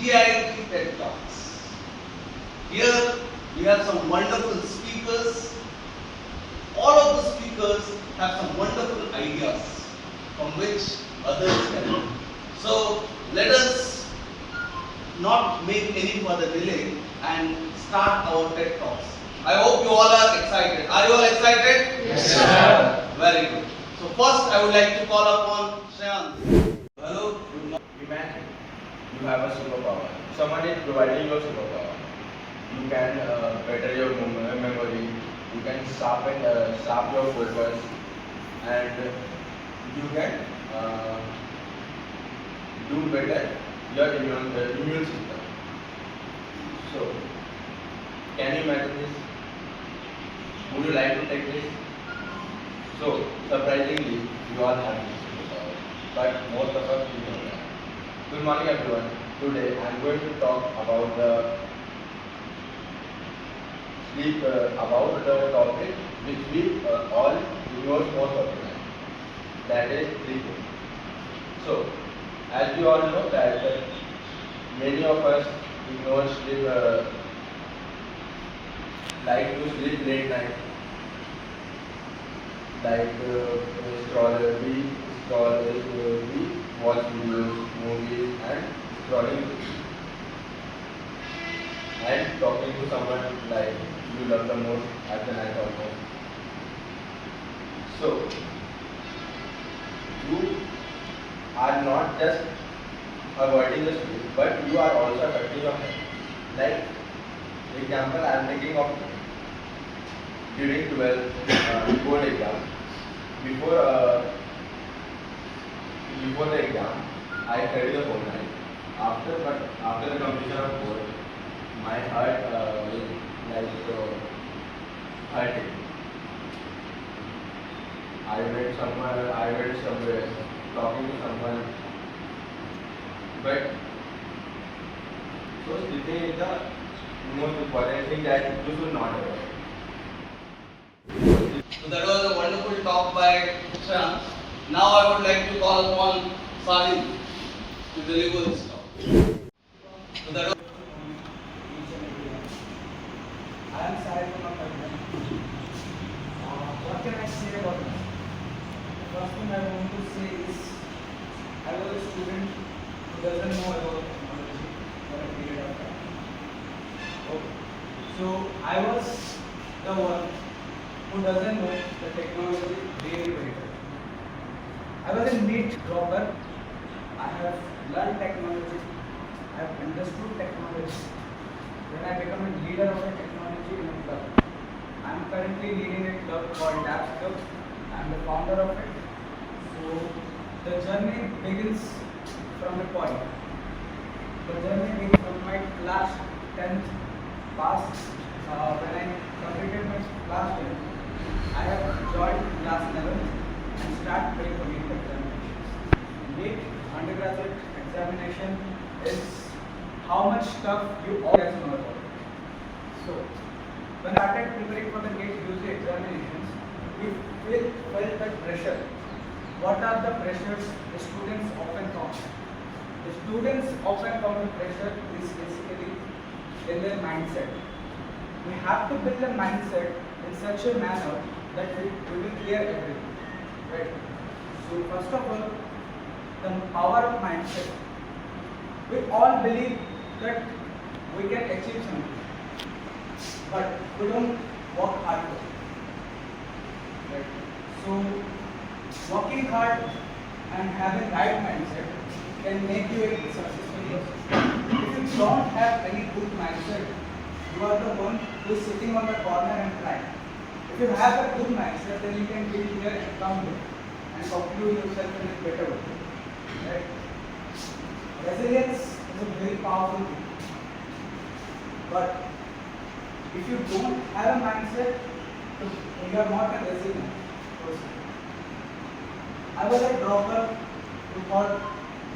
GIET TED Talks. Here we have some wonderful speakers. All of the speakers have some wonderful ideas from which others can learn. So let us not make any further delay and start our TED Talks. I hope you all are excited. Are you all excited? Yes, sir. Very good. So first I would like to call upon Shreyansh. Hello. Good morning. Imagine you have a superpower. Someone is providing your superpower. You can better your memory. You can sharpen your focus, and you can do better your immune system. So, can you imagine this? Would you like to take this? So, surprisingly, you all have this superpower, but most of us do not have. Good morning, everyone. Today, I am going to talk about the sleep, about the topic which we all ignore most of the time. That is sleeping. So, as we all know that many of us ignore sleep, like to sleep late night, like we watch videos, movies, and scrolling and talking to someone like you love the most at the night almost. So you are not just avoiding the sleep, but you are also affecting your health. Like example, I am thinking of during 12 board exam. Before the exam, I studied the whole night. After the completion of board, my heart will hurting. I went somewhere, talking to someone. But so sleeping is the most important thing that you should not avoid. So that was a wonderful talk by Shreyansh. Now I would like to call upon Salim to deliver this talk. So that was I am sorry for my country. What can I say about this? The first thing I want to say is I was a student who doesn't know about technology for a period of time. Okay. So I was the one who doesn't know the technology very well. I was a neat dropper. I have learned technology. I have understood technology. When I become a leader of a technology in a club, I am currently leading a club called DAPS Club. I am the founder of it. So the journey begins from a point. The journey begins from my class 10th pass. When I completed my class 10th, I have joined class 11th and start preparing for NEET examinations. NEET undergraduate examination is how much stuff you all guys know about. So, when I started preparing for the GIET University examinations, we felt that pressure. What are the pressures the students often come? The students often come the pressure is basically in their mindset. We have to build a mindset in such a manner that we will clear everything. Right? So, first of all, the power of mindset. We all believe that we can achieve something, but we don't work hard for it. Right? So, working hard and having right mindset can make you a successful person. If you don't have any good mindset, you are the one who is sitting on the corner and crying. If you have a good mindset, then you can be here and come here and conclude yourself in a better way. Right? Resilience is a very powerful thing. But if you don't have a mindset, you are not a resilient person. I was a dropper who thought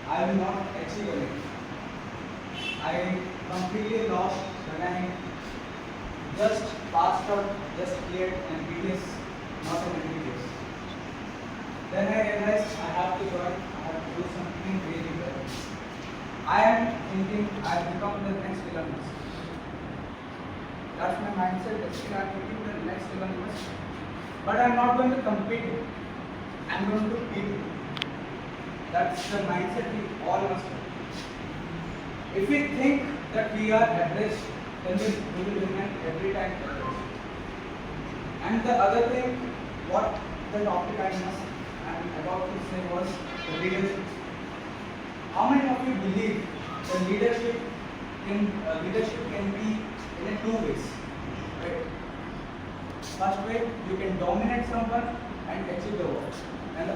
I will not achieve anything. I completely lost when I just passed out, just cleared MBBS, not an MBBS. Then I realized I have to join, I have to do something really well. I am thinking I become the next Elon Musk. That's my mindset. Actually, I'm thinking the next Elon Musk. But I'm not going to compete. I'm going to beat. That's the mindset we all must have. If we think that we are at risk, then we will remain every time at risk. And the other thing, what the topic I'm about to say was the leadership. How many of you believe the leadership can be in a two ways? Right? First way, you can dominate someone and achieve the work. And the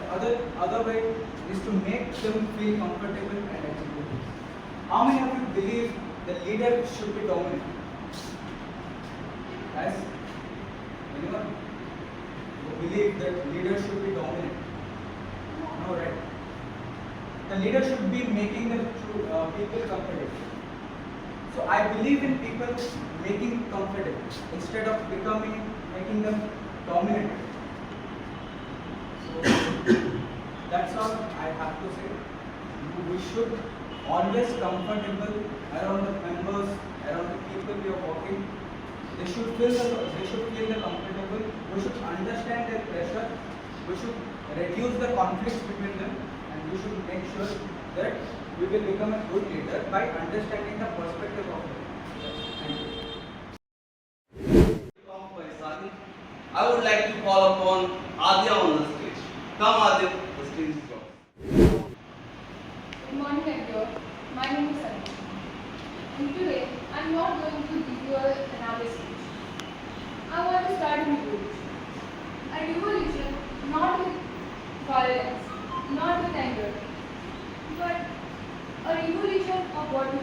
other way is to make them feel comfortable and achieve the goals. How many of you believe the leader should be dominant? Guys, anyone who believe that leader should be dominant? No, right? The leader should be making the people comfortable. So I believe in people making comfortable instead of making them dominant. So that's all I have to say. We should always comfortable around the members, around the people we are working. They should feel the comfortable. We should understand their pressure. We should reduce the conflicts between them, and we should make sure that we will become a good leader by understanding the perspective of them. Thank you. I would like to call upon Adya on the stage. Come Adya, the stage is yours. Good morning everyone. My name is Sunny. And today I am not going to give you another speech. I want to start a revolution. A revolution not with violence, not with anger, but a revolution of what you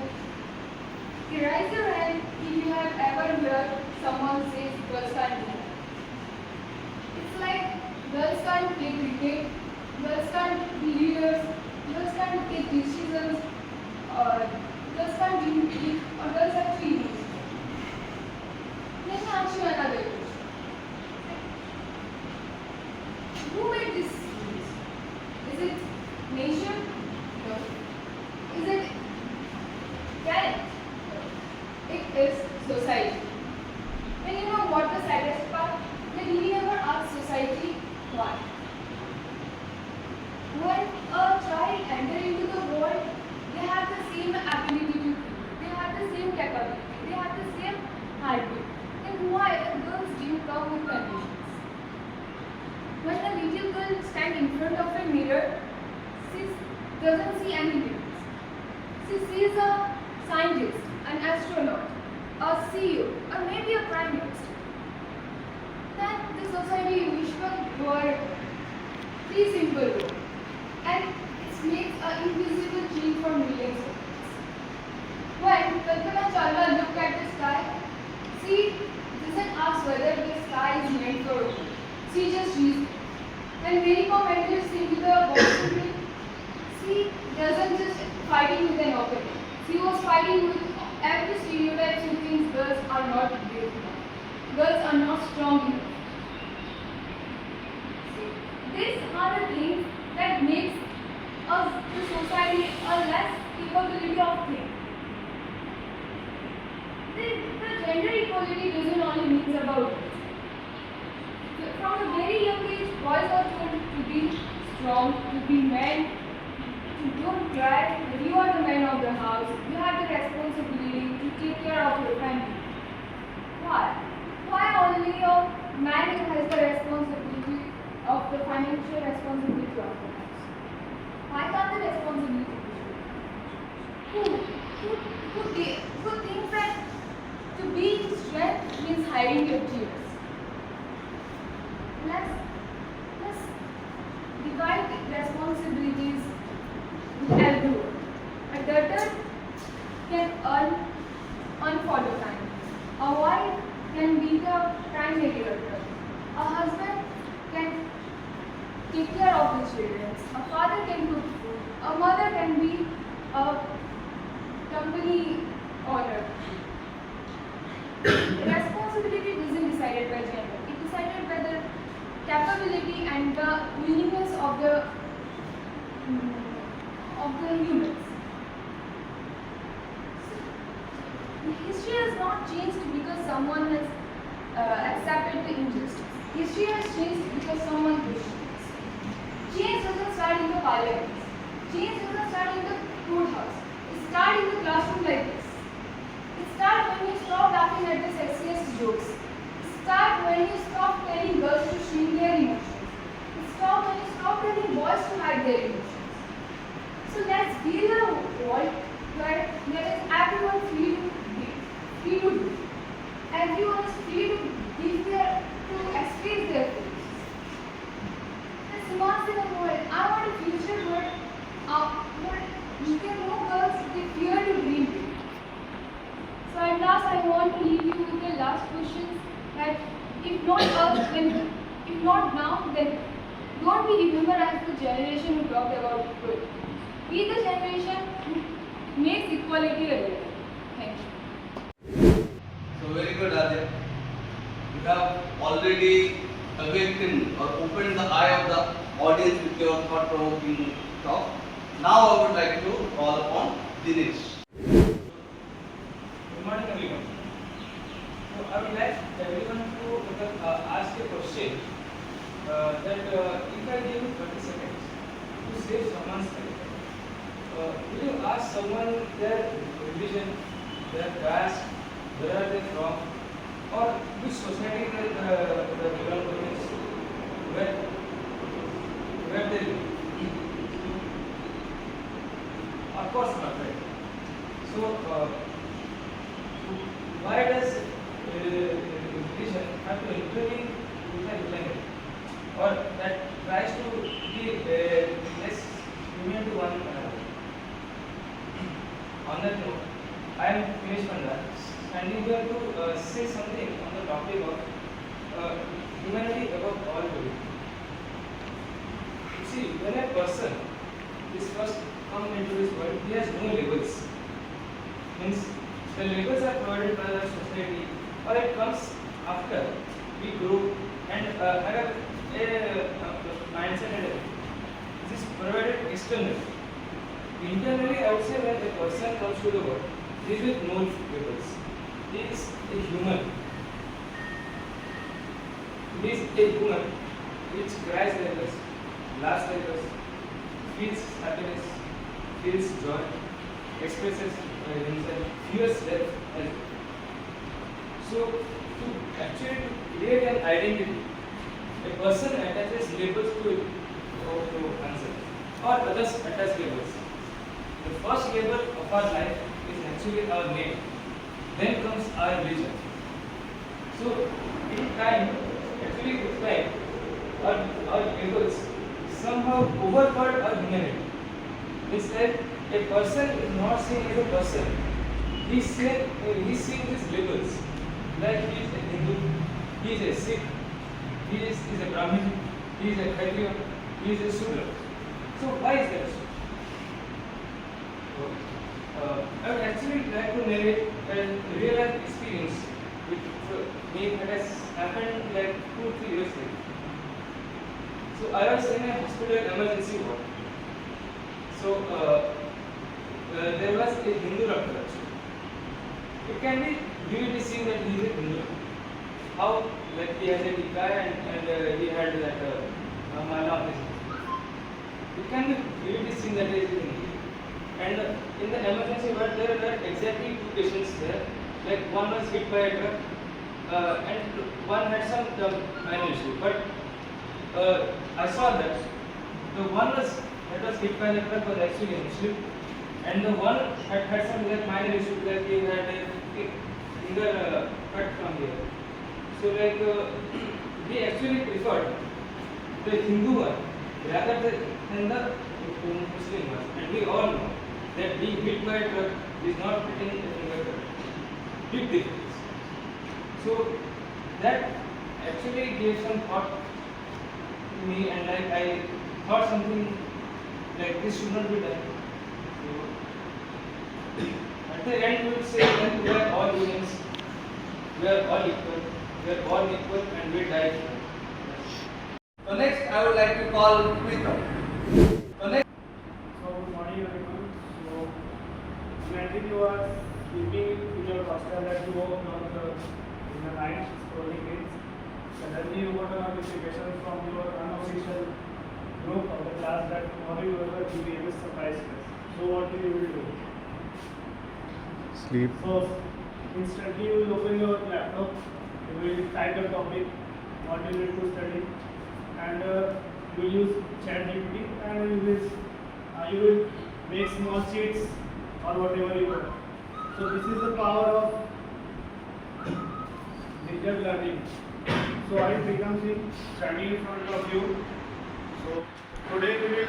think. Raise your hand if you have ever heard someone say girls can't do that. It's like girls can't play cricket, girls can't be leaders, girls can't take decisions, or girls can't be music, or girls have feelings. Let me ask you another question. Who made this rules? Is it nature? No. Is it talent? No. It is society. And you know what the saddest part? That we never ask society why. When a child enters into the world, they have the same ability to think, they have the same capability, they have the same heartbeat. Then why girls didn't come with conditions? When a little girl stands in front of a mirror, she doesn't see any limits. She sees a scientist, an astronaut, a CEO, or maybe a prime minister. Then the society whispers were three simple words, and it makes an invisible change for millions of kids. When Kalpana Chawla looked at the sky, she doesn't ask whether the sky is meant for women. She just reads. When Mary Kom enters into the boxing ring, she doesn't just fighting with an opponent. She was fighting with every stereotype who thinks girls are not brave enough. Girls are not strong enough. These are the things that makes us, the society, a less capability of things. The gender equality doesn't only mean about it. From a very young age, boys are told to be strong, to be men, to don't cry. You are the man of the house. You have the responsibility to take care of your family. Why? Why only a man has the responsibility of the financial responsibility of the house? Why can't the responsibility be shared? Who thinks that to be in strength means hiding your tears? Let's divide responsibilities with everyone. A daughter can earn for the time. A wife can be the primary daughter. A husband can take care of his children. A father can cook food. A mother can be a company owner. Responsibility isn't decided by gender. It is decided by the capability and the willingness of the humans. History has not changed because someone has accepted the injustice. History has changed because someone questions. Change doesn't start in the parliament. Change doesn't start in the courthouse. It starts in the classroom like this. It starts when you stop laughing at the sexiest jokes. It starts when you stop telling girls to shrink their emotions. It starts when you stop telling boys to hide their emotions. So let's build a world where there is everyone free to do. Everyone is free to express their feelings. Let's imagine a world. I want a future where no girls they fear to dream big. So at last I want to leave you with the last question that if not us, then if not now, then don't we remember as the generation who talked about equality. Be the generation who makes equality a reality. Thank you. So very good, Adya. You have already awakened or opened the eye of the audience with your thought-provoking talk. Now I would like to call upon Dinesh. Good morning, everyone. So I would like everyone to ask a question that if I give you 30 seconds to save someone's life, will you ask someone their religion, their caste, where are they from, or which society they belong to, where they live? Of course not, right? So why does religion have to intervene with a humanity, or that tries to be less human to one another? On that note, I am Shreyansh Prince, standing here to say something on the topic of humanity above all belief. You see, when a person is first come into this world, he has no labels. Means the labels are provided by the society, or it comes after we grow and have a mindset and everything. This is provided externally. Internally, I would say when a person comes to the world, he is with no labels. He is a human. He is a human which cries like us, laughs like us, feels happiness, feels joy, expresses himself, fears death. So, to actually create an identity, a person attaches labels to it to answer, or others attach labels. The first label of our life is actually our name. Then comes our religion. So, in time, actually with time, our labels somehow overpowered our humanity. Instead, a person is not seen as a person. He is seeing these labels. Like he is a Hindu, he is a Sikh, he is a Brahmin, he is a Kshatriya, he is a Shudra. So why is that so? I would actually like to narrate a real life experience with me that has happened like 2-3 years ago. So I was in a hospital emergency ward. So there was a Hindu doctor actually. It can be vividly seen that he is a Hindu. How like he has a tikka and he had that mala on his head. It can be vividly seen that he is a Hindu. And in the emergency ward there were exactly 2 patients there. Like one was hit by a truck and one had some minor issue. But I saw that the one that was hit by the truck was actually a Muslim, and the one had some like minor issue, like he had a finger cut from here. So like we actually preferred the Hindu one rather than the Muslim one, and we all know that being hit by a truck is not getting a finger cut. Big difference. So that actually gave some thought to me, and like I thought something like this should not be done. So at the end we would say that we are all humans, we are all equal, we are born equal and we die equal. So next I would like to call Pritam. So next. So good morning everyone. So humanity imagine you are sleeping in your hostel at 2 o'clock in the night, scrolling reels. Suddenly you got a notification from your unofficial group of the class that tomorrow you have a GBMS surprise test. So what will you do? Sleep. So instantly you will open your laptop, you will type the topic, what you need to study, and you will use ChatGPT, and you will make small sheets or whatever you want. So this is the power of digital learning. So I Pritam standing in front of you. So today today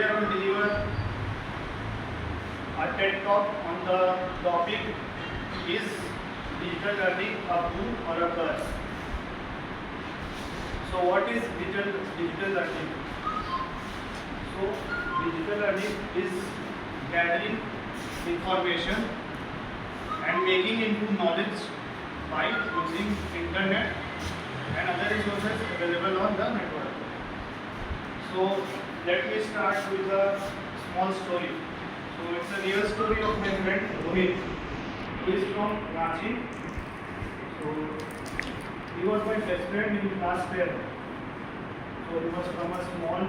I will deliver a TED talk on the topic is digital learning a boon or a curse. So what is digital learning? So digital learning is gathering information and making into knowledge by using internet and other resources available on the network. So let me start with a small story. So it's a real story of my friend Rohit, who is from Ranchi. So he was my best friend in last year. So he was from a small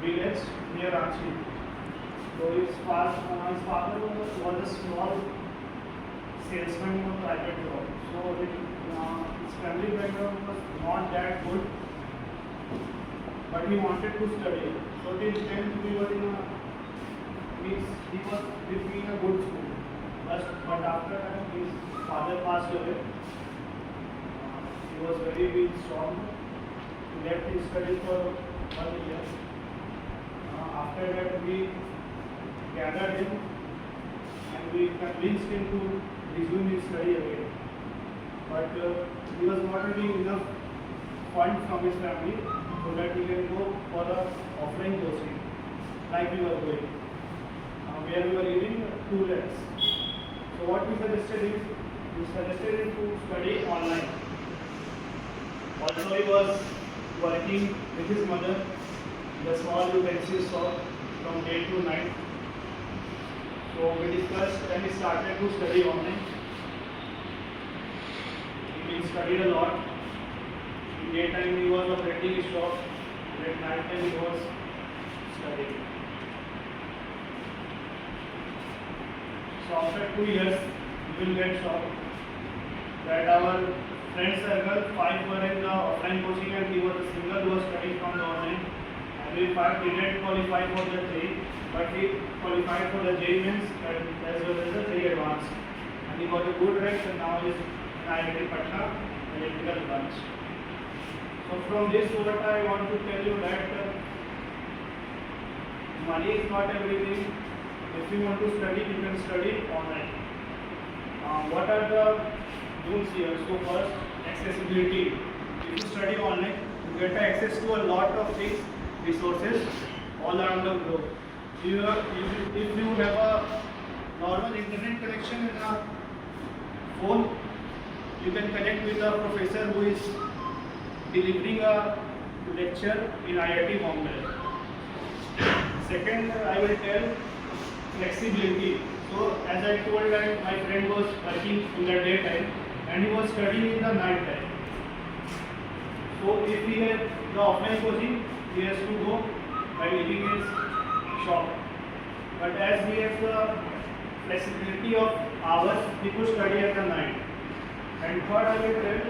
village near Ranchi. So his father was a small salesman in a private job. So his family background was not that good, but he wanted to study. So till 10th we were he was with me in a good school. But after that his father passed away. He was very weak, strong. He left his studies for 1 year. After that we gathered him and we convinced him to resume his study again. But he was not having enough fund from his family so that he can go for the offline coaching like we were going. Where we were giving 2 lakhs. So what we suggested him? We suggested him to study online. Also he was working with his mother in the small utensil shop from day to night. So we discussed and he started to study online. He studied a lot. In daytime he was operating his shop, and at night time he was studying. So after 2 years, you will get shocked that our friend circle, 5 were in the offline coaching and he was a single who was studying from the online. And we 5 didn't qualify for the JEE, but he qualified for the JEE Mains as well as the JEE Advanced. And he got a good rank and now he is in IIT Patna, electrical branch. So from this what I want to tell you that money is not everything. If you want to study, you can study online. What are the rules here? So first, accessibility. If you study online, you get access to a lot of things, resources all around the globe. If you have a normal internet connection in a phone, you can connect with a professor who is delivering a lecture in IIT Bombay. Second, I will tell flexibility. So as I told that my friend was working in the daytime and he was studying in the night time. So if he had the offline coaching, he has to go by leaving his shop. But as he has the flexibility of hours, he could study at the night. And third, I will tell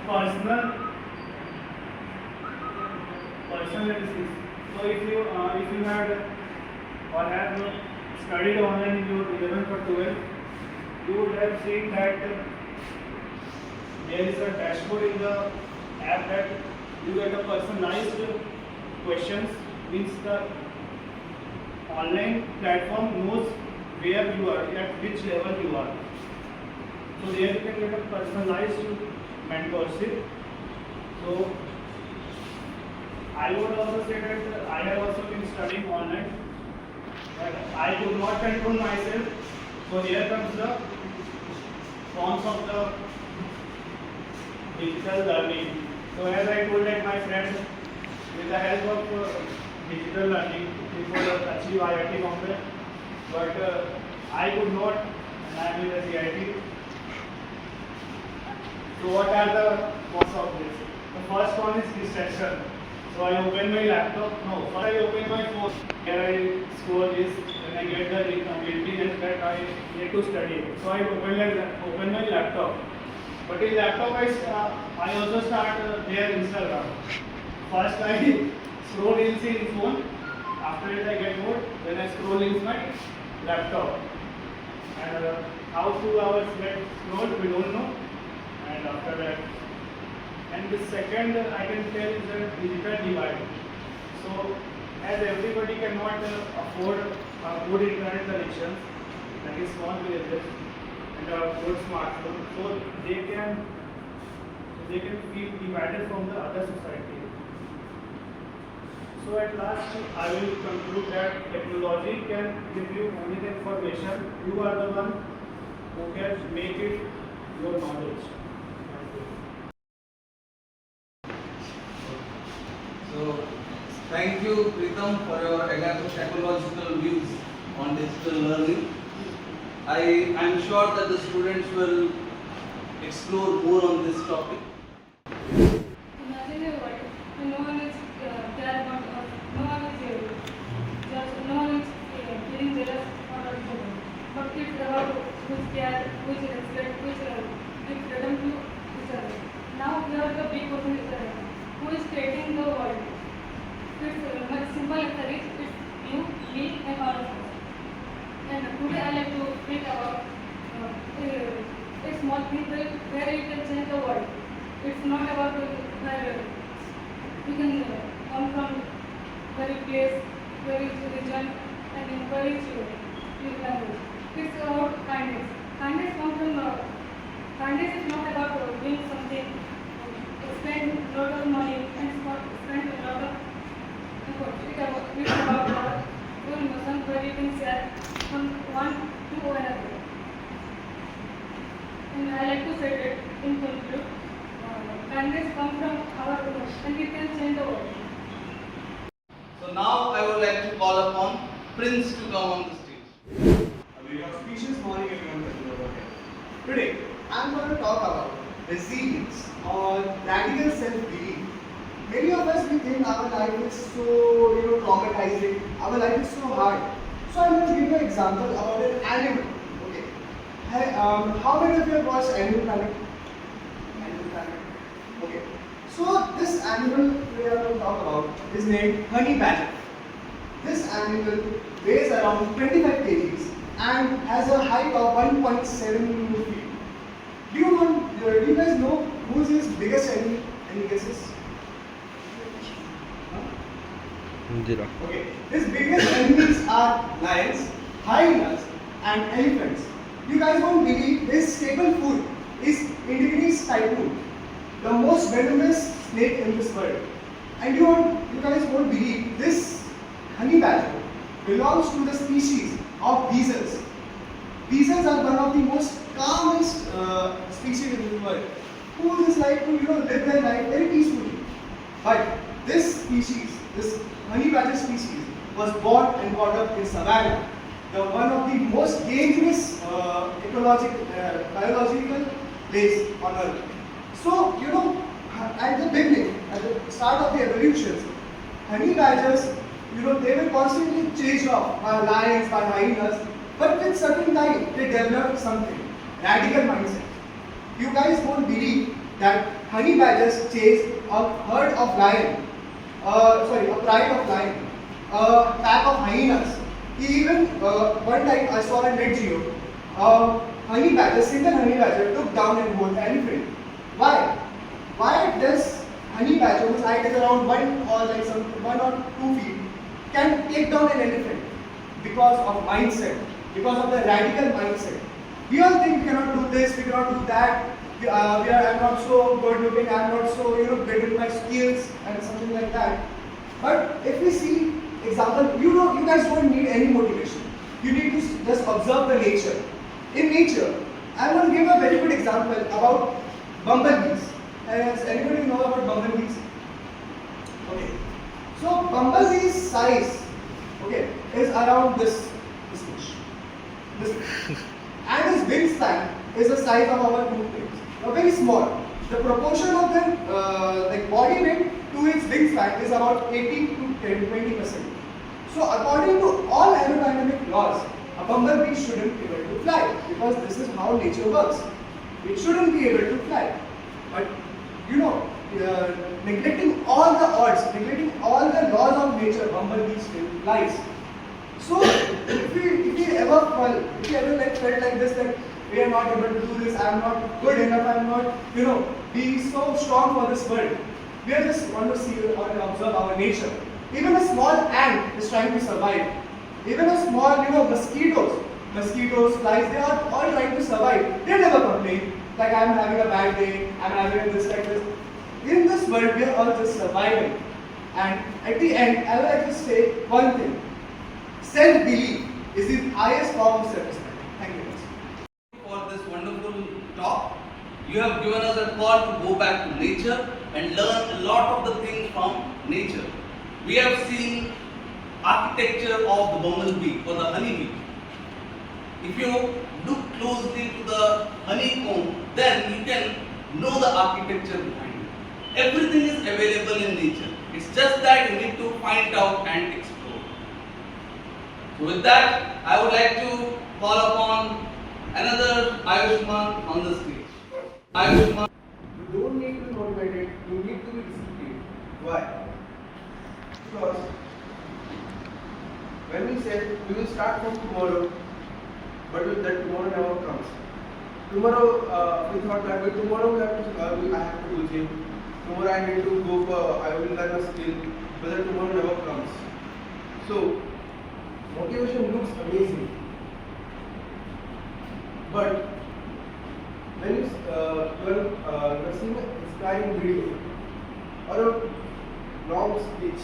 personal analysis. So if you had or have studied online in your 11th or 12th, you would have seen that there is a dashboard in the app that you get a personalized questions, means the online platform knows where you are, at which level you are. So there you can get a personalized mentorship. So I would also say that I have also been studying online, but I could not control myself. So here comes the forms of the digital learning. So as I told that my friend, with the help of digital learning, before achieve IIT Bombay, but I could not, and I am in the GIT. So what are the causes of this? The first one is distraction. So I open my laptop. No, first I open my phone. Here I scroll this, then I get the guiltiness that I need to study. So I open my laptop. But in laptop I also start there Instagram. First I scroll in phone. After it I get bored. Then I scroll in my laptop. And how 2 hours get scrolled we don't know. And after that, and the second I can tell is the digital divide. So as everybody cannot afford good internet connections, that is small villages, and a good smartphone, so they can feel divided from the other society. So at last I will conclude that technology can give you only the information. You are the one who can make it your knowledge. So, thank you, Pritam, for your technological views on digital learning. I am sure that the students will explore more on this topic. Imagine a world where no one is care about us, no one is feeling jealous or other. But it's about who's care, who's respect, who's give freedom to each other. Now here the big question is who is creating the world? It's much simple answer is it's you, me, and all of us. And today I like to speak about a small thing where you can change the world. It's not about where you can come from very place, very region, and encourage your language. It's about kindness. Kindness comes from kindness is not about doing something, spend a lot of money and spend a lot of effort. It's about your emotions where you can share from one to another. And I like to say that in conclude, kindness comes from our emotions and we can change the world. So now I would like to call upon Prince to come on the stage. A very auspicious morning everyone over here. Today, I am going to talk about resilience or radical self-belief. Many of us we think our life is so traumatizing, our life is so hard. So I'm going to give you an example about an animal. Okay. How many of you have watched Animal Planet? Animal Planet. Okay. So this animal we are going to talk about is named honey badger. This animal weighs around 25 kgs and has a height of 1.7 feet. Do you guys know who is his biggest enemy? Any guesses? Zero. Okay. His biggest enemies are lions, hyenas, and elephants. You guys won't believe his staple food is indigenous typhoon, the most venomous snake in this world. And you guys won't believe this honey badger belongs to the species of weasels. Weasels are one of the most calmest species in the world, who just like to live their life very peacefully. But this species, this honey badger species, was born and brought up in savannah, one of the most dangerous biological place on earth. So at the beginning, at the start of the evolution, honey badgers, they were constantly chased off by lions, by hyenas, but with certain time they developed something, radical mindset. You guys won't believe that honey badgers chase a herd of lion, a pride of lion, a pack of hyenas. Even one time I saw in Net Geo, single honey badger took down an whole elephant. Why? Why does honey badger, whose height is around 1 or 2 feet, can take down an elephant? Because of mindset, because of the radical mindset. We all think we cannot do this, we cannot do that. I'm not so good looking, I'm not so good with my skills and something like that. But if we see example, you guys don't need any motivation. You need to just observe the nature. In nature, I want to give a very good example about bumblebees. Does anybody know about bumblebees? Okay. So bumblebees' size okay, is around this much. This much. And his wingspan is the size of our toothpicks. Now very small. The proportion of the like body weight to its wingspan is about 18 to 20%. So according to all aerodynamic laws, a bumblebee shouldn't be able to fly because this is how nature works. It shouldn't be able to fly. But you know, neglecting all the odds, neglecting all the laws of nature, bumblebee still flies. So if we ever felt like this, like we are not able to do this, I am not good enough, I am not, be so strong for this world. We are just want to see or observe our nature. Even a small ant is trying to survive. Even a small, mosquitoes, flies, they are all trying to survive. They never complain. Like I am having a bad day, I am having this like this. In this world, we are all just surviving. And at the end, I would like to say one thing. Self-belief is the highest form of self-respect. Thank you. For this wonderful talk. You have given us a call to go back to nature and learn a lot of the things from nature. We have seen architecture of the bumblebee or the honeybee. If you look closely to the honeycomb, then you can know the architecture behind it. Everything is available in nature. It's just that you need to find out and explore. So with that, I would like to call upon another Ayushman on the stage. Ayushman. You don't need to be motivated, you need to be disciplined. Why? Because when we said we will start from tomorrow, but that tomorrow never comes. Tomorrow we thought that tomorrow I have to do gym. Tomorrow I need to go for, I will learn a skill, but that tomorrow never comes. So motivation looks amazing, but when you are seeing an inspiring video or a long speech,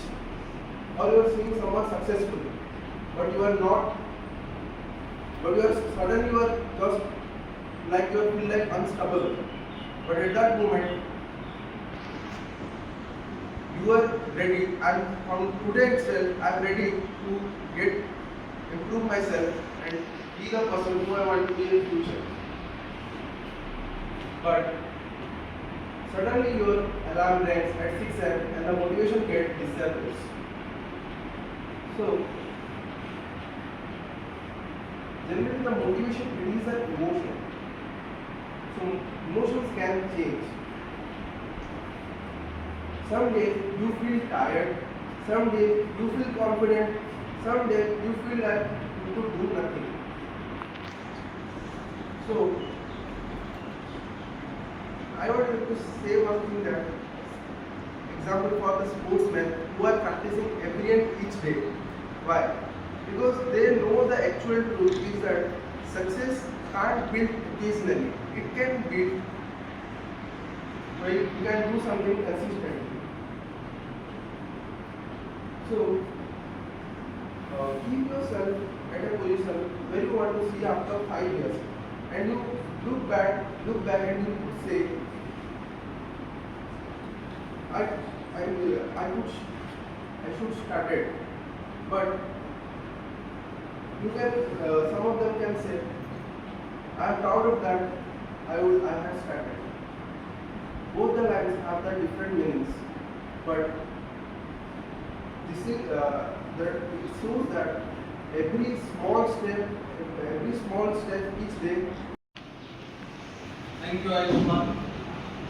or you are seeing someone successful, but you are not, but you are suddenly you are just like you feel like unstoppable. But at that moment, you are ready, and from today itself, I am ready to improve myself and be the person who I want to be in future. But suddenly your alarm rings at 6 am and the motivation gets disappears. So generally the motivation is an emotion. So emotions can change. Some days you feel tired, some days you feel confident, some days you feel like you could do nothing. So I wanted to say one thing, that example for the sportsmen who are practicing every and each day. Why? Because they know the actual truth is that success can't build occasionally. It can build when you can do something consistently. So keep yourself at a position where you want to see after 5 years, and you look back and you could say, I should start it. But you can, some of them can say, I am proud of that, I have started. Both the lines have the different meanings, but this is it shows that every small step each day. Thank you, Ayushman.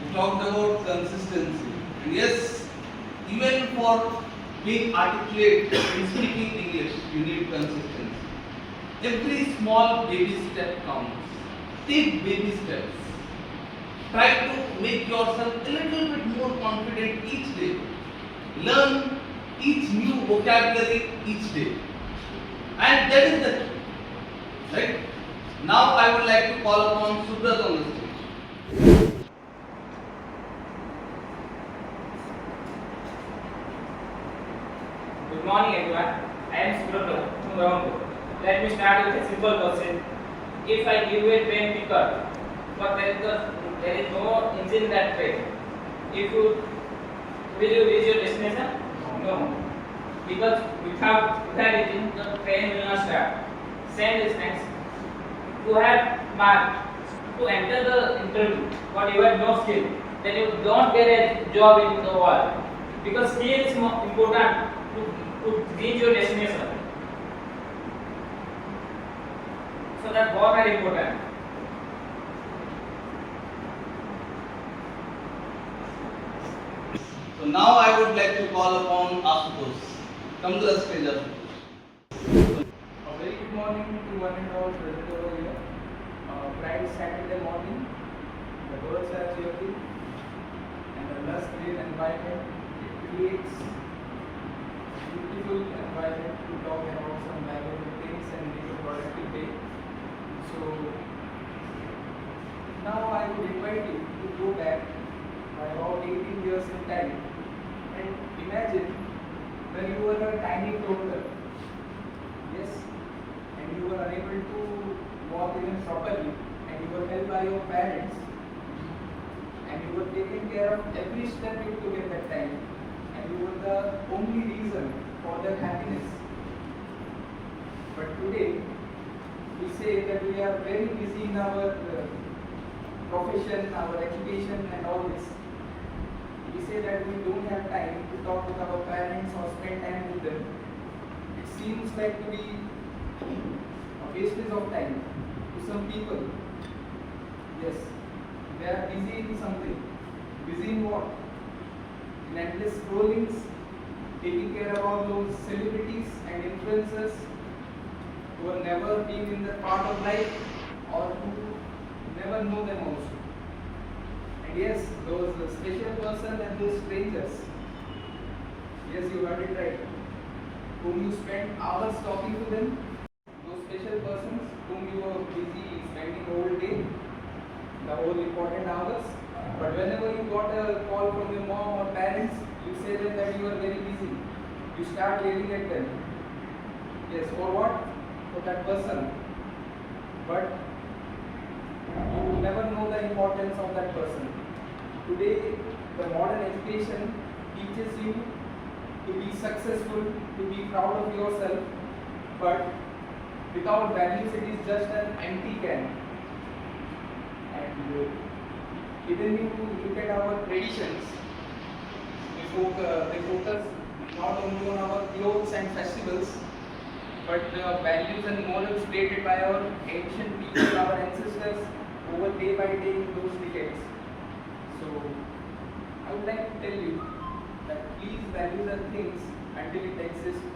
You talked about consistency. And yes, even for being articulate in speaking English, you need consistency. Every small baby step counts. Take baby steps. Try to make yourself a little bit more confident each day. Learn each new vocabulary each day. And that is the key. Right? Now I would like to call upon Subrat on the stage. Good morning everyone. I am Pritam from Gunupur. Let me start with a simple question. If I give you a train ticket, but there is no engine in that train, will you reach your destination? No. because without reality the train will not start. Same distance you have marked to enter the interview, but you have no skill, then you don't get a job in the world. Because skill is more important to reach your destination. So that both are important. So now I would like to call upon Ashutosh. Come to the stage, Ashutosh. A very good morning to one and all present over here. Bright Saturday morning, the birds are chirping, and the lush green environment creates beautiful environment to talk about some valuable things and make a productive day. So now I would invite you to go back by about 18 years in time and imagine when you were a tiny toddler. Yes, and you were unable to walk even properly, and you were held by your parents, and you were taking care of every step you took at that time, and you were the only reason for their happiness. But today, we say that we are very busy in our profession, our education, and all this. We say that we don't have time to talk with our parents or spend time with them. It seems like to be a wastage of time to some people. Yes, they are busy in something. Busy in what? In endless scrollings, taking care of all those celebrities and influencers who have never been in that part of life or who never know them also. And yes, those special persons and those strangers, yes, you heard it right, whom you spend hours talking to them, those special persons whom you are busy spending the whole day, the whole important hours, but whenever you got a call from your mom or parents, you say them that you are very busy. You start yelling at them. Yes, for what? For that person. But you never know the importance of that person. Today, the modern education teaches you to be successful, to be proud of yourself, but without values it is just an empty can. And even if you look at our traditions, they focus not only on our clothes and festivals, but the values and morals created by our ancient people, our ancestors, over day by day in those decades. So, I would like to tell you that please value the things until it exists,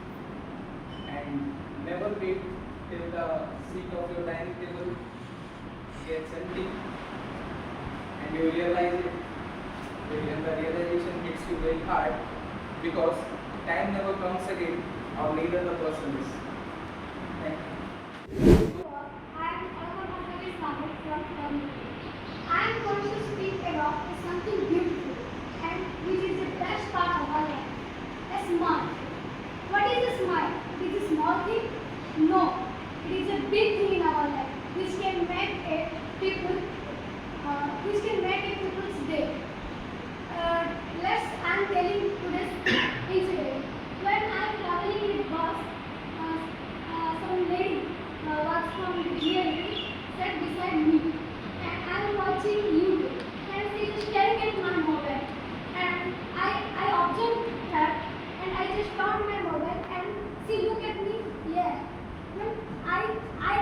and never wait till the seat of your dining table gets empty and you realize it. When the realization hits you very hard, because time never comes again, or neither the person is. Thank you. I am going to speak about something beautiful and which is the best part of our life. A smile. What is a smile? It is a small thing? No. It is a big thing in our life which can make a people's day. I am telling today's incident. When I am traveling with bus, some lady was from the GIET sat beside me, and I am watching YouTube, and she is staring at my mobile, and I observed her, and I just found my mobile, and she looked at me. Yeah, when I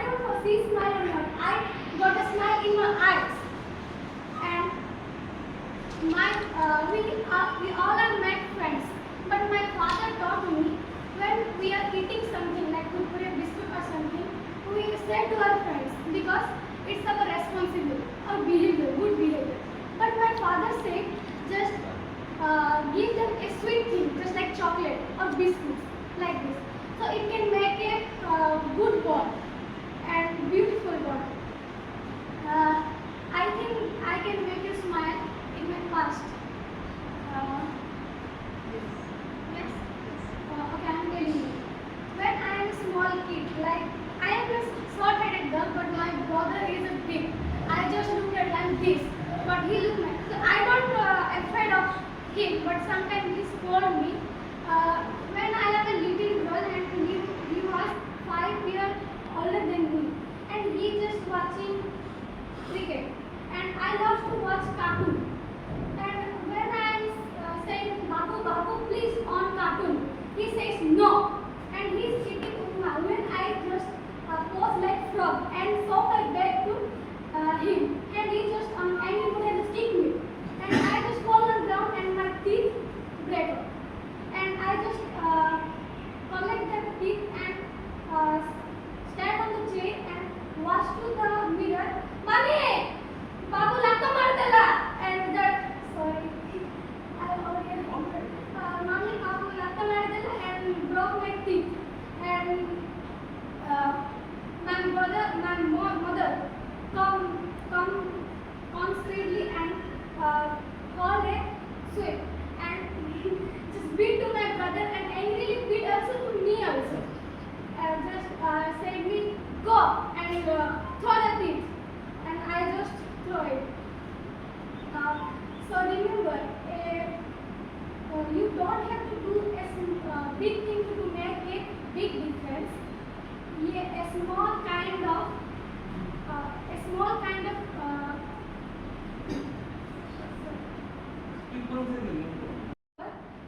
don't know she smiled or not. I got a smile in my eyes, and we all are met friends. But my father taught me, when we are eating something like Gunupur biscuit or something, we say to our friends because it's our responsibility, our behavior, good behavior. But my father said, just give them a sweet thing, just like chocolate or biscuits, like this. So it can make a good bond and beautiful bond. I think I can make you smile in my past. Yes. Okay, I'm telling you. When I am a small kid, like I am a short-headed girl, but my brother is a big. I just look at like this, but he look like. So I don't afraid of him, but sometimes he scold me. When I am a cricket, and I love to watch cartoon. And when I say, Babu, Babu, please on cartoon, he says no. And he's sitting when I just pose like frog and show my back to him. And he just and he would have stick me. And I just fall on the ground and my teeth break up. And I just collect that teeth and stand on the chair and watch to the mirror. Mommy! Babu latta maar dela. And that, sorry, I already remembered. Mommy, Babu latta maar dela and broke my teeth. And my mother come constantly and call a sweep and just beat to my brother and angrily beat also to me also. Just said me go and throw the things and I just throw it. So remember, you don't have to do a big thing to make a big difference. Yeah, a small kind of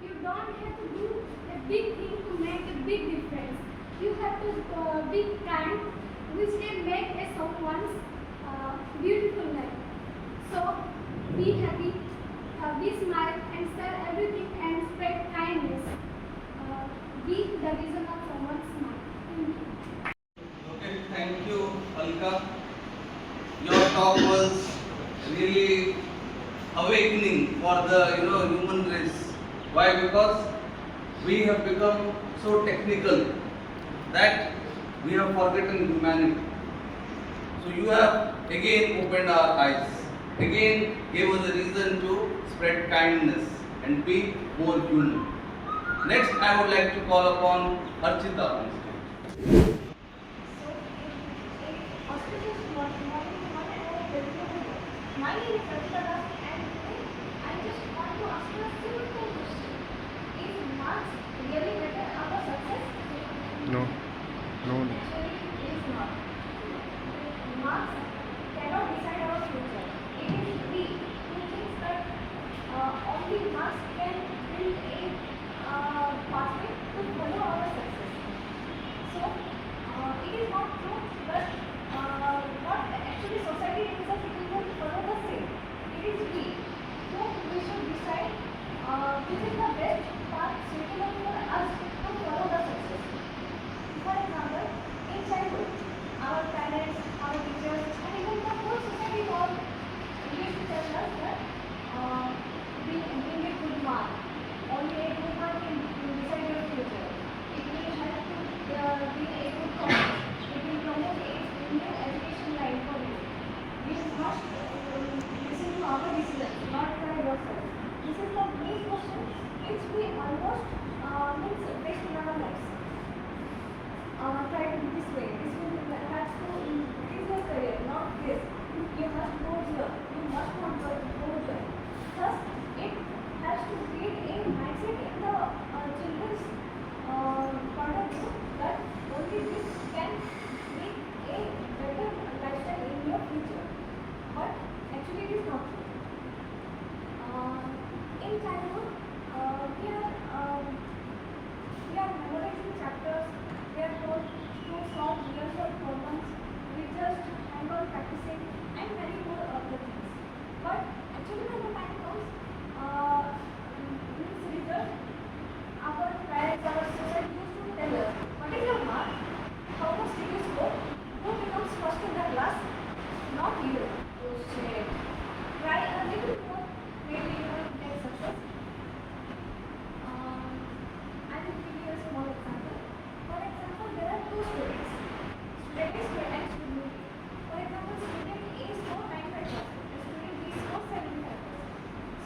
you don't have to do a big thing to make a big difference. You have to be kind, which can make a someone's beautiful life. So be happy, be smile, and share everything and spread kindness. Be the reason of someone's smile. Thank you. Okay, thank you, Alka. Your talk was really awakening for the human race. Why? Because we have become so technical that we have forgotten humanity. So you have again opened our eyes, again gave us a reason to spread kindness and be more human. Next, I would like to call upon Archita on stage. My name is Pritam and today I just want to ask you a simple question. Is marks really better our success? No. Actually, it is not. Marks cannot decide our future. It is we who thinks that only marks can build a pathway to follow our success. So, it is not true, but what actually society itself it will not follow the same. It is we should decide which is the best path suitable for us to follow the success. For example, in childhood, our parents, our teachers, and even the whole society all used to tell us that bring a good mark. Only a good mark can decide your future. It will help to be a good college. It will promote a new education line for you. You must listen to our decisions, not try yourself. This is the main question which we almost faced in our lives. Try to this way. This will have to increase your career, not this. You must go here. You must not go there. Thus, it has to create a mindset in the children's point of view that only this can make a better lifestyle in your future. But actually, it is not true. In childhood, we are memorizing chapters. We are told to solve real world problems. We just hang on practicing and many more other things. But actually, when the time comes, in this result, our parents, our society used to tell us, what is your mark? How much did you score? Who becomes first in the class? Not you. Oh shit. Try a little more, maybe you will get success. I will give you a small example. For example, there are two students. Student A and student B. For example, student A score 95%, student B score 75%.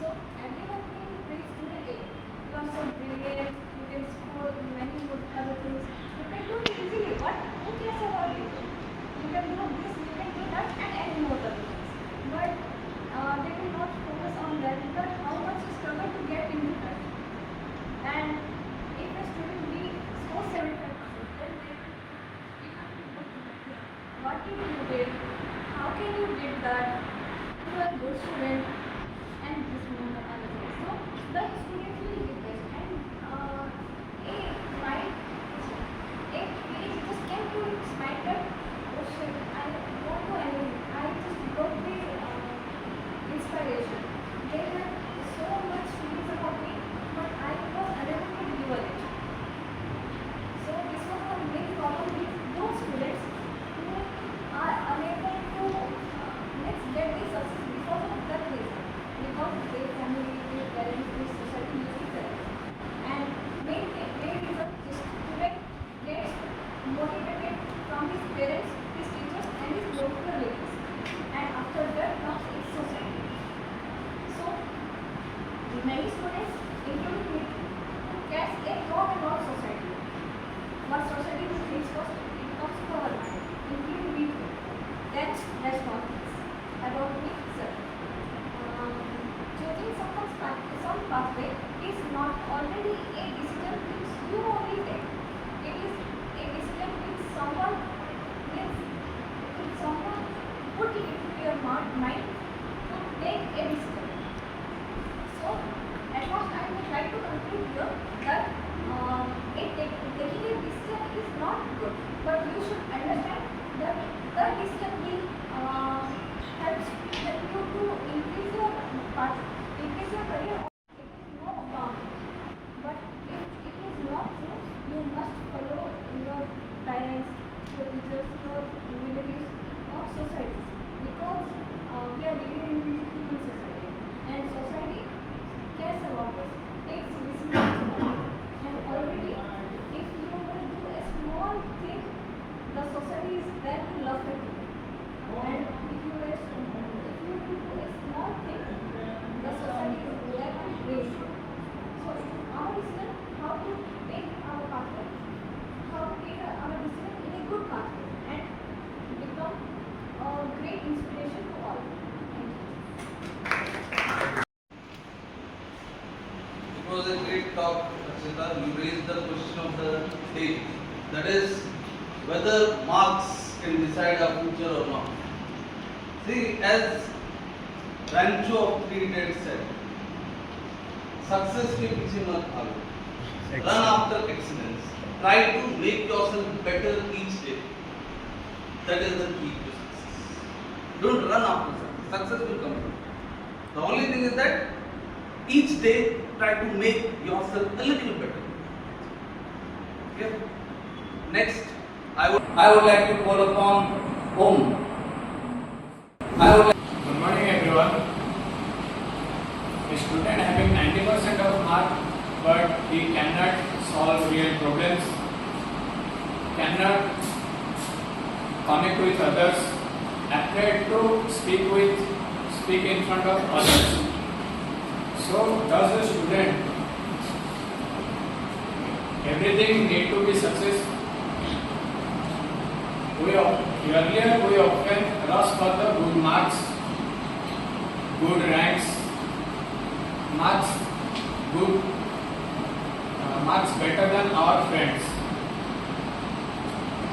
So everyone can praise student A. You are so brilliant. You can score many good other things. You can do it easily. What? Who cares about you? You can do this. You can do that, and any more other things. But they will not focus on that. But how much you struggle to get into that. And if a student B scores 75%, then what you did, how how can you get that you are a good student and this one other thing. So the student will get best and a mind a page just came to its mind that oh shit, I don't know anything. I just got the inspiration. They had so much feelings about me, but I was unable to deliver it. So this was the main problem with those students who are unable to let's get the success because of that reason, because their family, their parents, their society used them. And main reason is student gets motivated from his parents, his teachers, and his local relatives. And after that comes its society. So many students, including me, gets a thought about society. What society thinks first, it comes to our mind, including me too. Then responses about me, sir. Choosing some pathway is not already a decision which you only take. It is a decision which someone put it into your mind to take a decision. So, at last I would like to conclude here that taking a decision is not good, but you should understand that the decision will help you to increase your career. It is no harm, but if it is not true, you must follow your parents, your teachers, your relatives, or societies, because we are living in a human society, and society cares about us, takes responsibility, and already if you will do a small thing, the society is there to love it. And if you will do a small thing, the society is there to praise you. So our decision, how to take our pathway, how to take our decision in a good pathway and become a great inspiration to all. Thank you. It was a great talk, Rachita. You raised the question of the day. That is whether marks can decide our future or not. See, as Rancho of TEDx said, success के पीछे मत भागो. Run after excellence. Try to make yourself better each day. That is the key to success. Don't run after success. Success will come. The only thing is that each day try to make yourself a little better. Okay? Next, I would like to call upon Om. Good morning everyone. A student having 90% of mark but he cannot solve real problems, cannot connect with others, afraid to speak in front of others. So does the student everything need to be success? Earlier we often rush for the good marks, good ranks, marks better than our friends.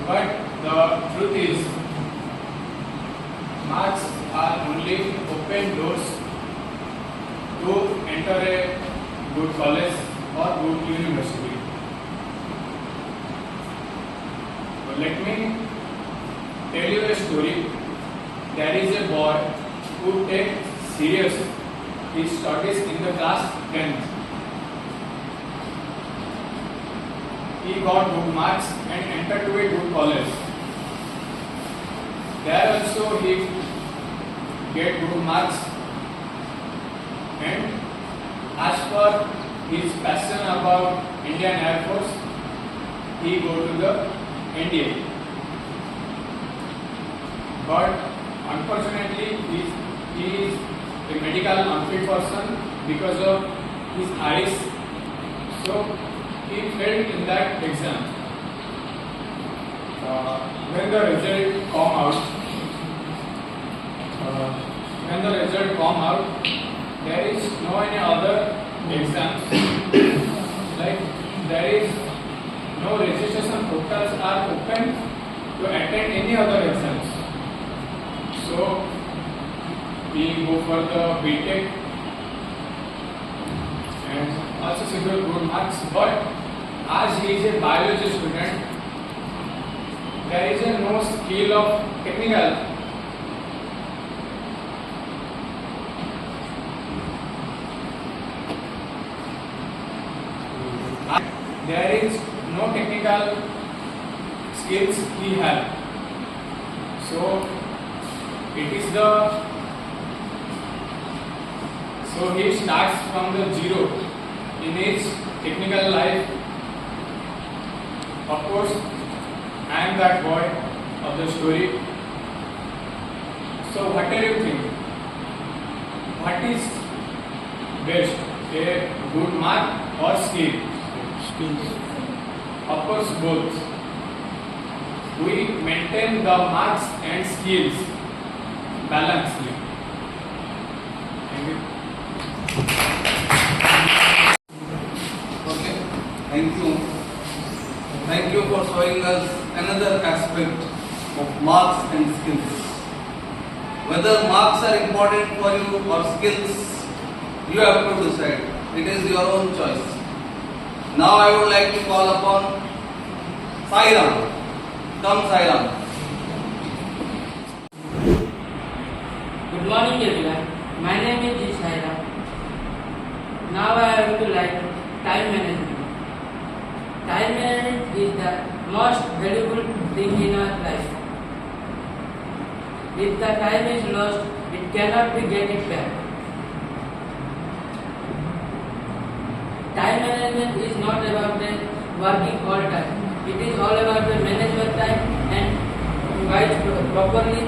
But the truth is, marks are only open doors to enter a good college or good university. So let me tell you a story. There is a boy who takes serious his studies in the class 10th. He got good marks and entered to a good college. There also he get good marks, and as per his passion about Indian Air Force, he go to the NDA. But unfortunately, he is a medical unfit person because of his eyes. So he failed in that exam. When the result come out, there is no any other exams. Like there is no registration portals are open to attend any other exams. So he go for the BTech and also secure good marks. But as he is a biology student, there is a no skill of technical. There is no technical skills he have. So it is the so he starts from the zero in his technical life. Of course, I am that boy of the story. So what do you think? What is best, a good mark or skill? Skills. Of course, both. We maintain the marks and skills balancedly. Thank you. Okay, thank you. Thank you for showing us another aspect of marks and skills. Whether marks are important for you or skills, you have to decide. It is your own choice. Now I would like to call upon Sairam. Come, Sairam. Good morning everyone. My name is G. Sairam. Now I have to like time management. Time management is the most valuable thing in our life. If the time is lost, it cannot be get back. Time management is not about the working all time. It is all about the management time and wise properly.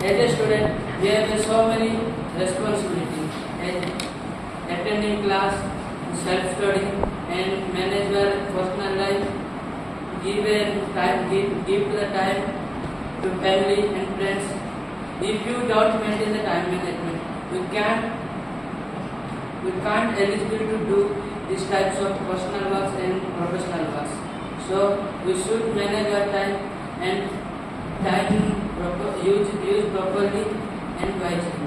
As a student, we have so many responsibilities as attending class, self-study, and manage your personal life. Give the time to family and friends. If you don't maintain the time management, we can't eligible to do these types of personal works and professional works. So we should manage our time and use properly and wisely.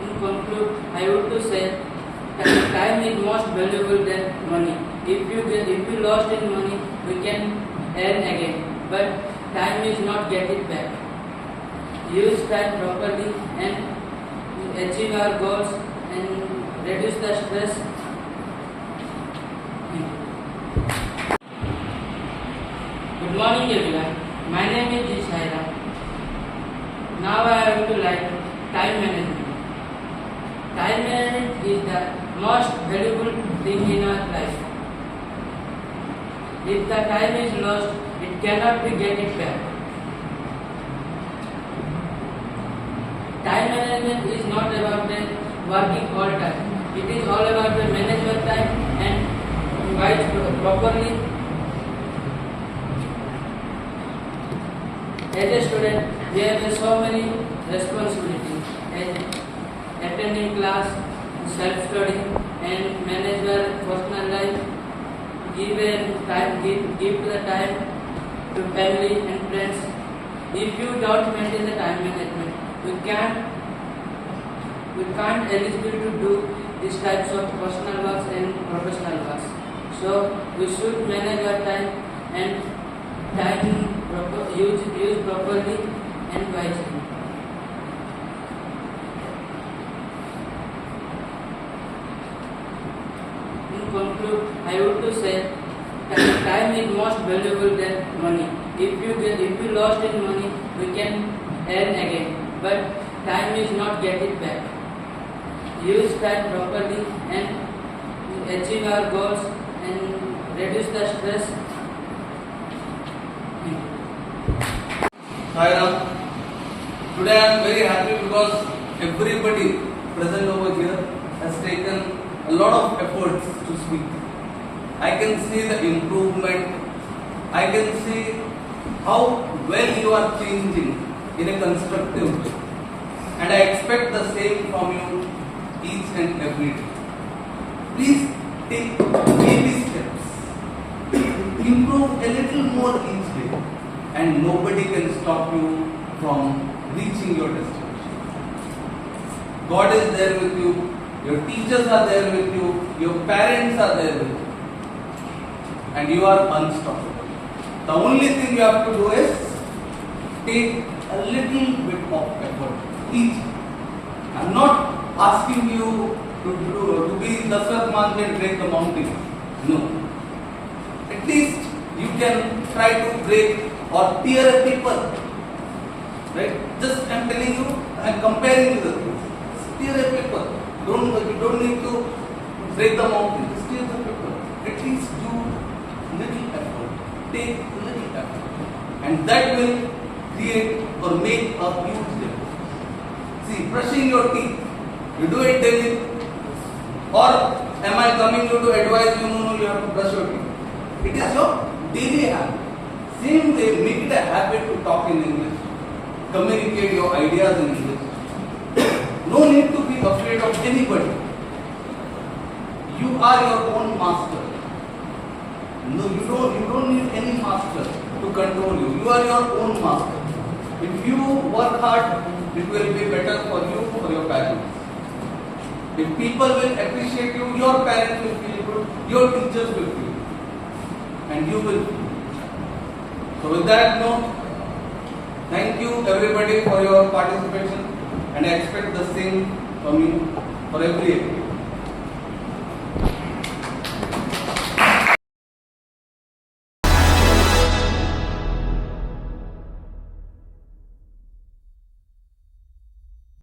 In conclude, I would to say that time is most valuable than money. If you lost in money, we can earn again. But time is not get it back. Use time properly and achieve our goals and reduce the stress. Good morning everyone. My name is G. Sairam. Now I have to like time management. Time management is the most valuable thing in our life. If the time is lost, it cannot be get it back. Time management is not about the working all time. It is all about the management time and wise properly. As a student, we have so many responsibilities as attending class, self-study, and manage your personal life. Give the time to family and friends. If you don't maintain the time management, we can't eligible to do these types of personal works and professional works. So we should manage our time and use properly and wisely. In conclude, I would to say that time is most valuable than money. If you lost in money, we can earn again. But time is not get it back. Use time properly and achieve our goals and reduce the stress. Sairam, today I am very happy because everybody present over here has taken a lot of efforts to speak. I can see the improvement. I can see how well you are changing in a constructive way. And I expect the same from you each and every day. Please take baby steps a little more each day, and nobody can stop you from reaching your destination. God is there with you, your teachers are there with you, your parents are there with you, and you are unstoppable. The only thing you have to do is take a little bit of effort each day. I'm not asking you to be Dasrat Manji and break the mountain. No. At least you can try to break or tear a paper. Right? Just I'm telling you, I'm comparing with the things. Just tear a paper. You don't need to break the mountain. Just tear the paper. At least do little effort. Take little effort. And that will create or make a huge difference. See, brushing your teeth. You do it daily. Or am I coming to advise you, no, you have to brush your teeth. It is your daily habit. Same way, make it a habit to talk in English. Communicate your ideas in English. No need to be afraid of anybody. You are your own master. No, you don't need any master to control you. You are your own master. If you work hard, it will be better for you, for your parents. If people will appreciate you, your parents will feel good, your teachers will feel good, and you will feel good. So with that note, thank you everybody for your participation, and I expect the same from you for every